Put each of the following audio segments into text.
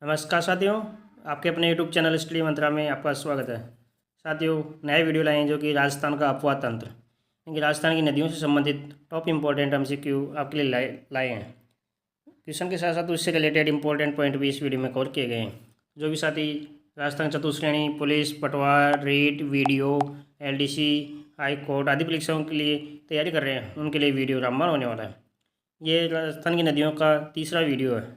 नमस्कार साथियों, आपके अपने यूट्यूब चैनल स्टडी मंत्रा में आपका स्वागत है। साथियों, नए वीडियो लाए हैं जो कि राजस्थान का अपवाह तंत्र यानी कि राजस्थान की नदियों से संबंधित टॉप इंपॉर्टेंट MCQ आपके लिए लाए हैं। क्वेश्चन के साथ साथ उससे रिलेटेड इंपॉर्टेंट पॉइंट भी इस वीडियो में कवर किए गए हैं। जो भी साथी राजस्थान चतुश्रेणी, पुलिस, पटवार, REET, VDO, LDC, high court आदि परीक्षाओं के लिए तैयारी कर रहे हैं, उनके लिए वीडियो रामबाण होने वाला है। ये राजस्थान की नदियों का तीसरा वीडियो है।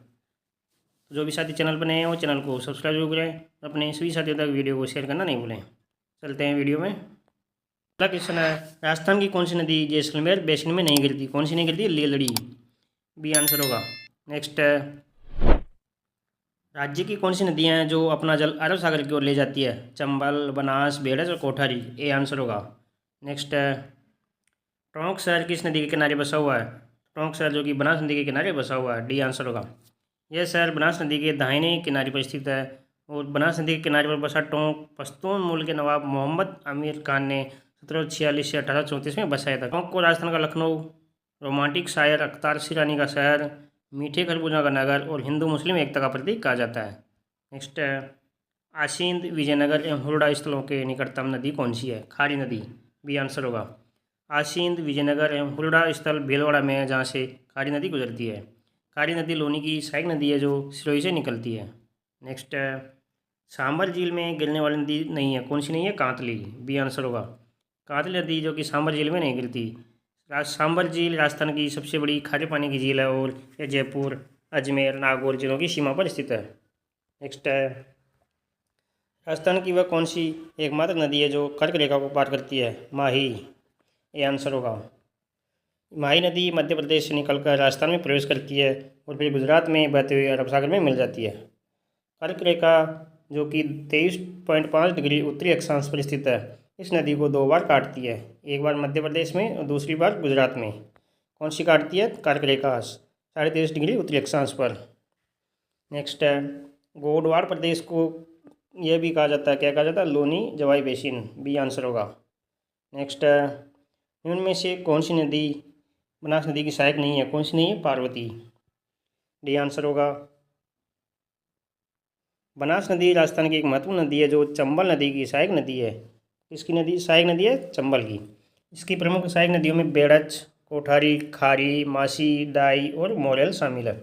जो भी साथी चैनल पर नए हैं वो चैनल को सब्सक्राइब जरूर करें। अपने सभी साथियों तक वीडियो को शेयर करना नहीं भूलें। चलते हैं वीडियो में। पहला क्वेश्चन है, राजस्थान की कौन सी नदी जैसलमेर बेसिन में नहीं गिरती? कौन सी नहीं गिरती? लीलड़ी, बी आंसर होगा। नेक्स्ट है, राज्य की कौन सी नदियाँ हैं जो अपना जल अरब सागर की ओर ले जाती है? चंबल, बनास, बेड़स और कोठारी, ए आंसर होगा। नेक्स्ट है, टोंक शहर किस नदी के किनारे बसा हुआ है? टोंक शहर जो कि बनास नदी के किनारे बसा हुआ है, डी आंसर होगा। यह शहर बनास नदी के दाहिने किनारे पर स्थित है और बनास नदी के किनारे पर बसा टोंक पश्तून मूल के नवाब मोहम्मद अमीर खान ने 1746 से 1834 में बसाया था। टोंक को राजस्थान का लखनऊ, रोमांटिक शायर अख्तार शिरानी का शहर, मीठे खरबूजा का नगर और हिंदू मुस्लिम एकता का प्रतीक कहा जाता है। नेक्स्ट है, आसींद, विजयनगर एवं हुरडा स्थलों के निकटतम नदी कौन सी है? खारी नदी, बी आंसर होगा। आसींद, विजयनगर एवं हुरडा स्थल भीलवाड़ा में है, जहाँ से खारी नदी गुजरती है। खारी नदी लोनी की सहायक नदी है जो सिरोही से निकलती है। नेक्स्ट है, सांबर झील में गिरने वाली नदी नहीं है, कौन सी नहीं है? कांतली, बी आंसर होगा। कांतली नदी जो कि सांबर झील में नहीं गिरती। सांबर झील राजस्थान की सबसे बड़ी खारे पानी की झील है और यह जयपुर, अजमेर, नागौर जिलों की सीमा पर स्थित है। नेक्स्ट है, राजस्थान की वह कौन सी एकमात्र नदी है जो कर्क रेखा को पार करती है? माही, ये आंसर होगा। माही नदी मध्य प्रदेश से निकलकर राजस्थान में प्रवेश करती है और फिर गुजरात में बहते हुए अरब सागर में मिल जाती है। कर्क रेखा जो कि 23.5 डिग्री उत्तरी अक्षांश पर स्थित है, इस नदी को दो बार काटती है, एक बार मध्य प्रदेश में और दूसरी बार गुजरात में। कौन सी काटती है? कर्क रेखा 23.5 डिग्री उत्तरी अक्षांश पर। नेक्स्ट है, गोडवाड़ प्रदेश को यह भी कहा जाता है, क्या कहा जाता है? लोनी जवाई बेसिन, बी आंसर होगा। नेक्स्ट है, निम्न में से कौन सी नदी बनास नदी की सहायक नहीं है? कौन सी नहीं है? पार्वती, डी आंसर होगा। बनास नदी राजस्थान की एक महत्वपूर्ण नदी है जो चंबल नदी की सहायक नदी है। किसकी नदी सहायक नदी है? चंबल की। इसकी प्रमुख सहायक नदियों में बेड़च, कोठारी, खारी, मासी, दाई और मोरेल शामिल है।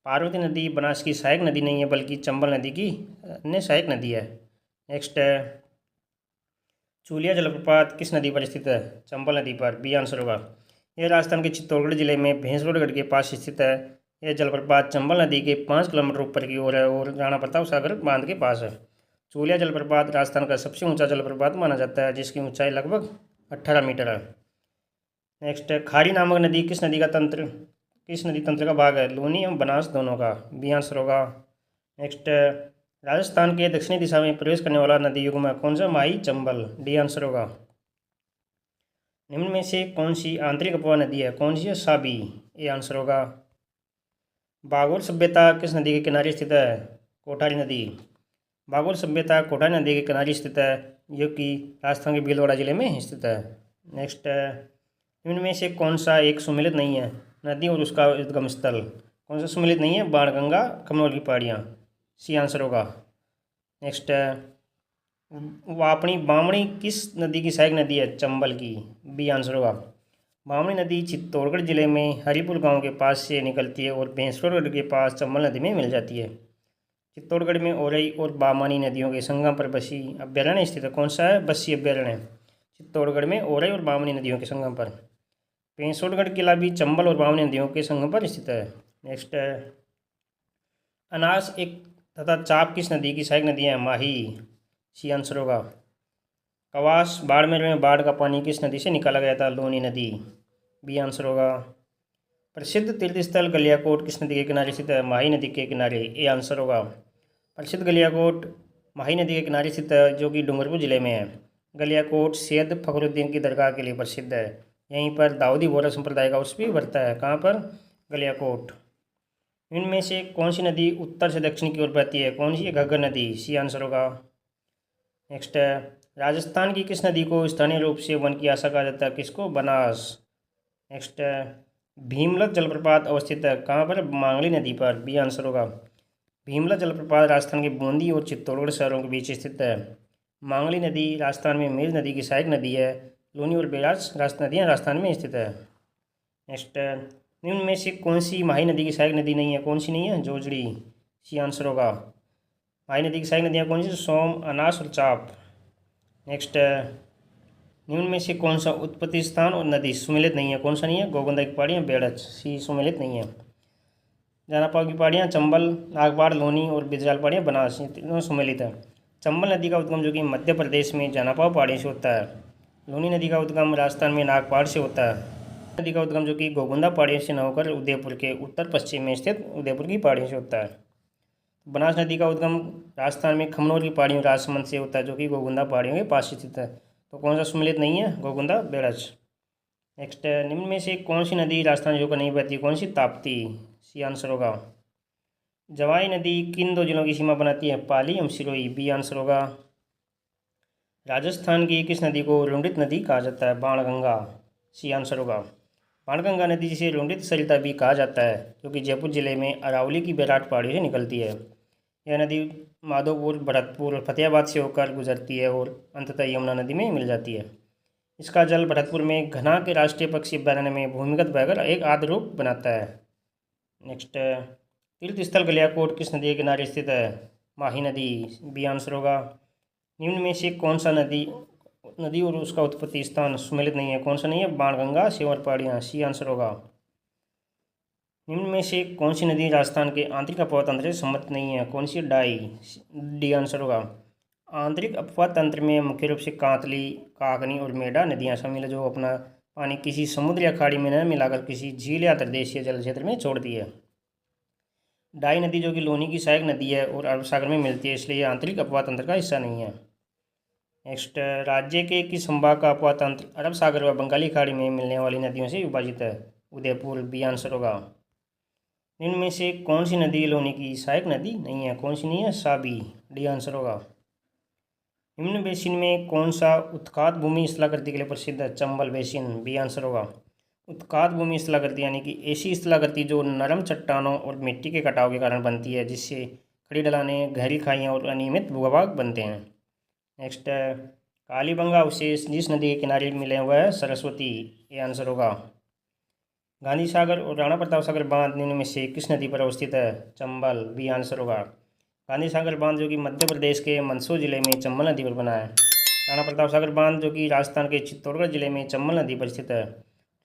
पार्वती नदी बनास की सहायक नदी नहीं है बल्कि चंबल नदी की अन्य सहायक नदी है। नेक्स्ट है, चूलिया जलप्रपात किस नदी पर स्थित है? चंबल नदी पर, बी आंसर होगा। यह राजस्थान के चित्तौड़गढ़ जिले में भैंसगढ़ के पास स्थित है। यह जलप्रपात चंबल नदी के 5 किलोमीटर ऊपर की ओर है और राणा प्रताप सागर बांध के पास है। चूलिया जलप्रपात राजस्थान का सबसे ऊंचा जलप्रपात माना जाता है, जिसकी ऊंचाई लगभग 18 मीटर है। नेक्स्ट है, खारी नामक नदी किस नदी तंत्र का भाग है? लोनी एवं बनास दोनों का, बी आंसर होगा। नेक्स्ट है, राजस्थान के दक्षिणी दिशा में प्रवेश करने वाला नदी युग्म कौन सा? माही, चंबल, डी आंसर होगा। निम्न में से कौन सी आंतरिक अपवाह नदी है? कौन सी है? साबी, ये आंसर होगा। बागोर सभ्यता किस नदी के किनारे स्थित है? कोठारी नदी। बागोर सभ्यता कोठारी नदी के किनारे स्थित है, जो कि राजस्थान के भीलवाड़ा जिले में स्थित है। नेक्स्ट है, निम्न में से कौन सा एक सुमेलित नहीं है नदी और उसका उद्गम स्थल? कौन सा सुमेलित नहीं है? बाणगंगा, कमनौर की पहाड़ियाँ, सी आंसर होगा। नेक्स्ट है, वापणी बामणी किस नदी की सहायक नदी है? चंबल की, बी आंसर होगा। बामणी नदी चित्तौड़गढ़ जिले में हरिपुर गांव के पास से निकलती है और भैंसगढ़ के पास चंबल नदी में मिल जाती है। चित्तौड़गढ़ में ओरई और बामानी नदियों के संगम पर बसी अभ्यारण्य स्थित है। कौन सा है? बस्सी अभ्यारण्य, चित्तौड़गढ़ में ओरई और बामनी नदियों के संगम पर। पेंसोटगढ़ किला भी चंबल और बामनी नदियों के संगम पर स्थित है। नेक्स्ट है, अनास एक तथा चाप किस नदी की सहायक नदी है? माही, सी आंसर होगा। कवास बाड़मेर में बाढ़ का पानी किस नदी से निकाला गया था? लोनी नदी, बी आंसर होगा। प्रसिद्ध तीर्थस्थल गलियाकोट किस नदी के किनारे स्थित है? माही नदी के किनारे, ए आंसर होगा। प्रसिद्ध गलियाकोट माही नदी के किनारे स्थित है, जो कि डूंगरपुर जिले में है। गलियाकोट सैयद फखरुद्दीन की दरगाह के लिए प्रसिद्ध है। यहीं पर दाऊदी बोहरा संप्रदाय का उर्स भी बढ़ता है। कहाँ पर? गलियाकोट। इनमें से कौन सी नदी उत्तर से दक्षिण की ओर बहती है? कौन सी है? घग्गर नदी, सी आंसर होगा। नेक्स्ट है, राजस्थान की किस नदी को स्थानीय रूप से वन की आशा कहा जाता है? किसको? बनास। नेक्स्ट है, भीमलत जलप्रपात अवस्थित है कहाँ पर? मांगली नदी पर, बी आंसर होगा। भीमला जलप्रपात राजस्थान के बूंदी और चित्तौड़गढ़ शहरों के बीच स्थित है। मांगली नदी राजस्थान में मेज नदी की सहायक नदी है। लूनी और बेराज नदियाँ राजस्थान में स्थित है। नेक्स्ट, निम्न में से कौन सी माही नदी की सहायक नदी नहीं है? कौन सी नहीं है? जोजड़ी। सी आंसर होगा। माही नदी की सहायक नदियाँ कौन सी? सोम, अनास और चाप। नेक्स्ट, निम्न में से कौन सा उत्पत्ति स्थान और नदी सुमेलित नहीं है? कौन सा नहीं है? गोगंदा की पहाड़ियाँ, बेड़च। सी सुमेलित नहीं है। जानापाव की पहाड़ियाँ चंबल, नागपाड़, लोनी और बिजराल पहाड़ियाँ बनास, ये तीनों सुमेलित है। चंबल नदी का उद्गम जो कि मध्य प्रदेश में जानापाव पहाड़ियों से होता है। लोनी नदी का उद्गम राजस्थान में नागपाड़ से होता है। नदी का उद्गम जो कि गोगुंदा पहाड़ियों से न होकर उदयपुर के उत्तर पश्चिम में स्थित उदयपुर की पहाड़ियों से होता है। बनास नदी का उद्गम राजस्थान में खमनोर की पहाड़ियों राजसमंद से होता है, जो कि गोगुंदा पहाड़ियों के पास स्थित है। तो कौन सा सुमेलित नहीं है? गोगुंदा, बेड़च। नेक्स्ट, निम्न में से कौन सी नदी राजस्थान जो नहीं बहती? कौन सी? ताप्ती। सी आंसर होगा। जवाई नदी किन दो जिलों की सीमा बनाती है? पाली एवं सिरोही। बी आंसर होगा। राजस्थान की किस नदी को लुंडित नदी कहा जाता है? बाणगंगा। सी आंसर होगा। बाणगंगा नदी जिसे लुंडित सरिता भी कहा जाता है, जो कि जयपुर जिले में अरावली की बैराट पहाड़ी से निकलती है। यह नदी माधोपुर, भरतपुर और फतेहाबाद से होकर गुजरती है और अंततः यमुना नदी में मिल जाती है। इसका जल भरतपुर में घना के राष्ट्रीय पक्षी अभ्यारण्य में भूमिगत बहकर एक आद्र रूप बनाता है। नेक्स्ट, तीर्थ स्थल गलियाकोट किस नदी के किनारे स्थित है? माही नदी। बी आंसर होगा। निम्न में से कौन सा नदी और उसका उत्पत्ति स्थान सुमेलित नहीं है? कौन सा नहीं है? बाणगंगा, सेवर पहाड़ियाँ। सी आंसर होगा। निम्न में से कौन सी नदी राजस्थान के आंतरिक अपवाह तंत्र से सम्मत नहीं है? कौन सी? डाई। डी आंसर होगा। आंतरिक अपवाह तंत्र में मुख्य रूप से कांतली, काकनी और मेढा नदियाँ शामिल है, जो अपना पानी किसी समुद्र या खाड़ी में न मिलाकर किसी झील या अंतर्देशीय जल क्षेत्र में छोड़ती है। डाई नदी जो कि लोनी की सहायक नदी है और अरब सागर में मिलती है, इसलिए यह आंतरिक अपवाह तंत्र का हिस्सा नहीं है। नेक्स्ट, राज्य के किस संभाग का अपवाह तंत्र अरब सागर व बंगाली खाड़ी में मिलने वाली नदियों से विभाजित है? उदयपुर। बी आंसर होगा। इनमें से कौन सी नदी लोनी की सहायक नदी नहीं है? कौन सी नहीं है? साबी। डी आंसर होगा। निम्न बेसिन में कौन सा उत्खात भूमि स्थलाकृति के लिए प्रसिद्ध है? चंबल बेसिन। बी आंसर होगा। उत्खात भूमि स्थलाकृति यानी कि ऐसी स्थलाकृति जो नरम चट्टानों और मिट्टी के कटाव के कारण बनती है, जिससे खड़ी ढलानें, गहरी खाइयाँ और अनियमित भूभाग बनते हैं। नेक्स्ट, कालीबंगा अवशेष जिस नदी के किनारे मिले हुए है? सरस्वती। ये आंसर होगा। गांधी सागर और राणा प्रताप सागर बांध निम्न में से किस नदी पर अवस्थित है? चंबल। बी आंसर होगा। गांधी सागर बांध जो कि मध्य प्रदेश के मंदसौर जिले में चंबल नदी पर बना है। राणा प्रताप सागर बांध जो कि राजस्थान के चित्तौड़गढ़ जिले में चंबल नदी पर स्थित है।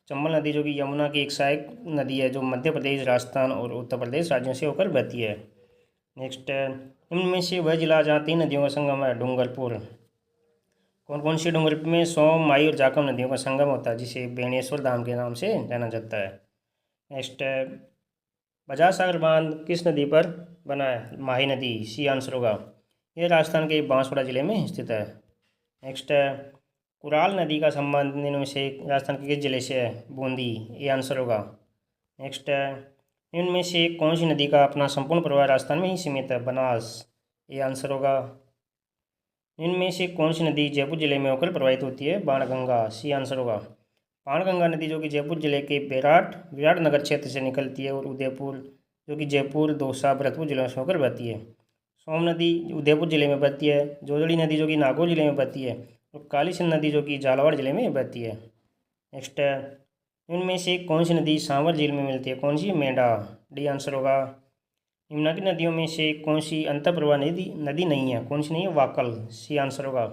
चंबल नदी जो कि यमुना की एक सहायक नदी है, जो मध्य प्रदेश, राजस्थान और उत्तर प्रदेश राज्यों से होकर बहती है। नेक्स्ट, इनमें से वह जिला जहाँ 3 नदियों का संगम है? डूंगरपुर। कौन कौन सी? डूंगरपुर में सोम, माई और जाखम नदियों का संगम होता है, जिसे बेणेश्वर धाम के नाम से जाना जाता है। नेक्स्ट, बजाज सागर बांध किस नदी पर बना है? माही नदी। सी आंसर होगा। यह राजस्थान के बांसवाड़ा जिले में स्थित है। नेक्स्ट, कुराल नदी का संबंध निम्न में से राजस्थान के किस जिले से है? बूंदी। ये आंसर होगा। नेक्स्ट, निम्न में से कौन सी नदी का अपना संपूर्ण प्रवाह राजस्थान में ही सीमित है? बनास। ये आंसर होगा। इनमें से कौन सी नदी जयपुर जिले में होकर प्रवाहित होती है? बाणगंगा। सी आंसर होगा। बाणगंगा नदी जो कि जयपुर जिले के विराट नगर क्षेत्र से निकलती है और उदयपुर जो कि जयपुर, दौसा, भरतपुर जिलों से होकर बहती है। सोम नदी उदयपुर जिले में बहती है। जोजड़ी नदी जो कि नागौर जिले में बहती है और काली सिंध नदी जो कि झालावाड़ जिले में बहती है। नेक्स्ट, इनमें से कौन सी नदी सांवर झील में मिलती है? कौन सी? मेंढा। डी आंसर होगा। निम्नलिखित नदियों में से कौन सी अंतःप्रवाह नदी नहीं है? कौन सी नहीं है? वाकल। सी आंसर होगा।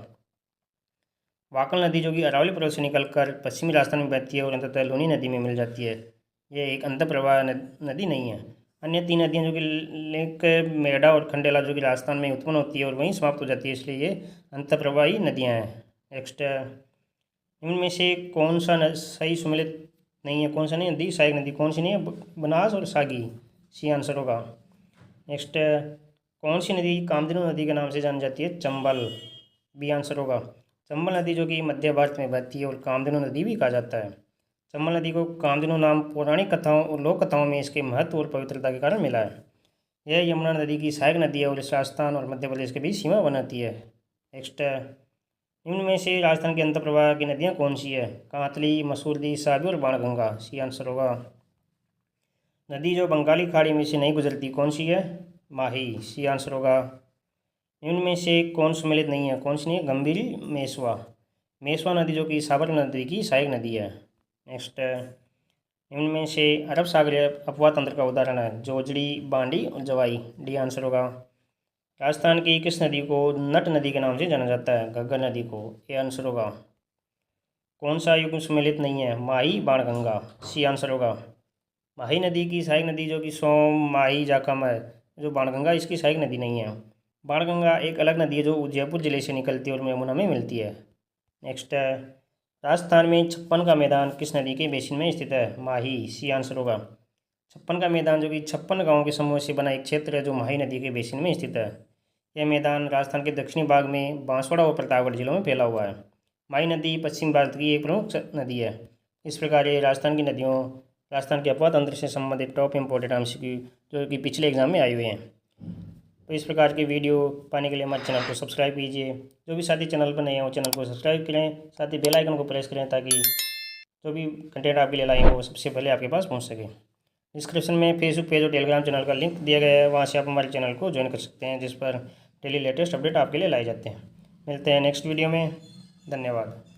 वाकल नदी जो कि अरावली पर्वत से निकलकर पश्चिमी राजस्थान में बहती है और अंततः लूनी नदी में मिल जाती है। यह एक अंतःप्रवाह नदी नहीं है। अन्य 3 नदियाँ जो कि लेक, मेढा और खंडेला जो कि राजस्थान में उत्पन्न होती है और वहीं समाप्त हो जाती है, इसलिए ये अंतःप्रवाही नदियाँ हैं। नेक्स्ट, इनमें से कौन सा सही सुमेलित नहीं है? कौन सा नहीं? नदी सहायक नदी कौन सी नहीं है? बनास और सागी। सी आंसर होगा। नेक्स्ट, कौन सी नदी कामधेनु नदी के नाम से जानी जाती है? चंबल। बी आंसर होगा। चंबल नदी जो कि मध्य भारत में बहती है और कामधेनु नदी भी कहा जाता है। चंबल नदी को कामधेनु नाम पौराणिक कथाओं और लोक कथाओं में इसके महत्व और पवित्रता के कारण मिला है। यह यमुना नदी की सहायक नदी है और इस राजस्थान और मध्य प्रदेश के बीच सीमा बनाती है। नेक्स्ट, इनमें में से राजस्थान के अंतःप्रवाह की नदियाँ कौन सी है? कांतली, मसूरदी, साबी और बाणगंगा। सी आंसर होगा। नदी जो बंगाली खाड़ी में से नहीं गुजरती कौन सी है? माही, सी आंसर होगा। निम्न में से कौन सम्मिलित नहीं है, कौन सी नहीं है, गंभीरी मेसवा। मेसवा नदी जो कि साबरमती नदी की सहायक नदी है। नेक्स्ट, निम्न में से अरब सागरीय अपवाह तंत्र का उदाहरण है, जोजड़ी, बांडी और जवाई। डी आंसर होगा। राजस्थान की किस नदी को नट नदी के नाम से जाना जाता है, घग्गर नदी को। ए आंसर होगा। कौन सा युग्म सम्मिलित नहीं है, माही, बाणगंगा। सी आंसर होगा। माही नदी की सहायक नदी जो कि सोम, माही, जाखम है, जो बाणगंगा इसकी सहायक नदी नहीं है। बाणगंगा एक अलग नदी है जो जयपुर जिले से निकलती है और यमुना में मिलती है। नेक्स्ट है, राजस्थान में छप्पन का मैदान किस नदी के बेसिन में स्थित है, माही। सी आंसर होगा। छप्पन का मैदान जो कि 56 गांवों के समूह से बना एक क्षेत्र है जो माही नदी के बेसिन में स्थित है। यह मैदान राजस्थान के दक्षिणी भाग में बांसवाड़ा और प्रतापगढ़ जिलों में फैला हुआ है। माही नदी पश्चिम भारत की एक प्रमुख नदी है। इस प्रकार ये राजस्थान की नदियों, राजस्थान के अपवाह तंत्र से संबंधित टॉप इंपोर्टेंट MCQ जो कि पिछले एग्जाम में आए हुए हैं। तो इस प्रकार की वीडियो पाने के लिए हमारे चैनल को सब्सक्राइब कीजिए। जो भी साथी चैनल पर नए हैं वो चैनल को सब्सक्राइब करें, साथ ही बेल आइकन को प्रेस करें ताकि जो भी कंटेंट आपके लिए लाएंगे वो सबसे पहले आपके पास पहुंच सके। डिस्क्रिप्शन में फेसबुक पेज और टेलीग्राम चैनल का लिंक दिया गया है, वहाँ से आप हमारे चैनल को ज्वाइन कर सकते हैं जिस पर डेली लेटेस्ट अपडेट आपके लिए लाए जाते हैं। मिलते हैं नेक्स्ट वीडियो में। धन्यवाद।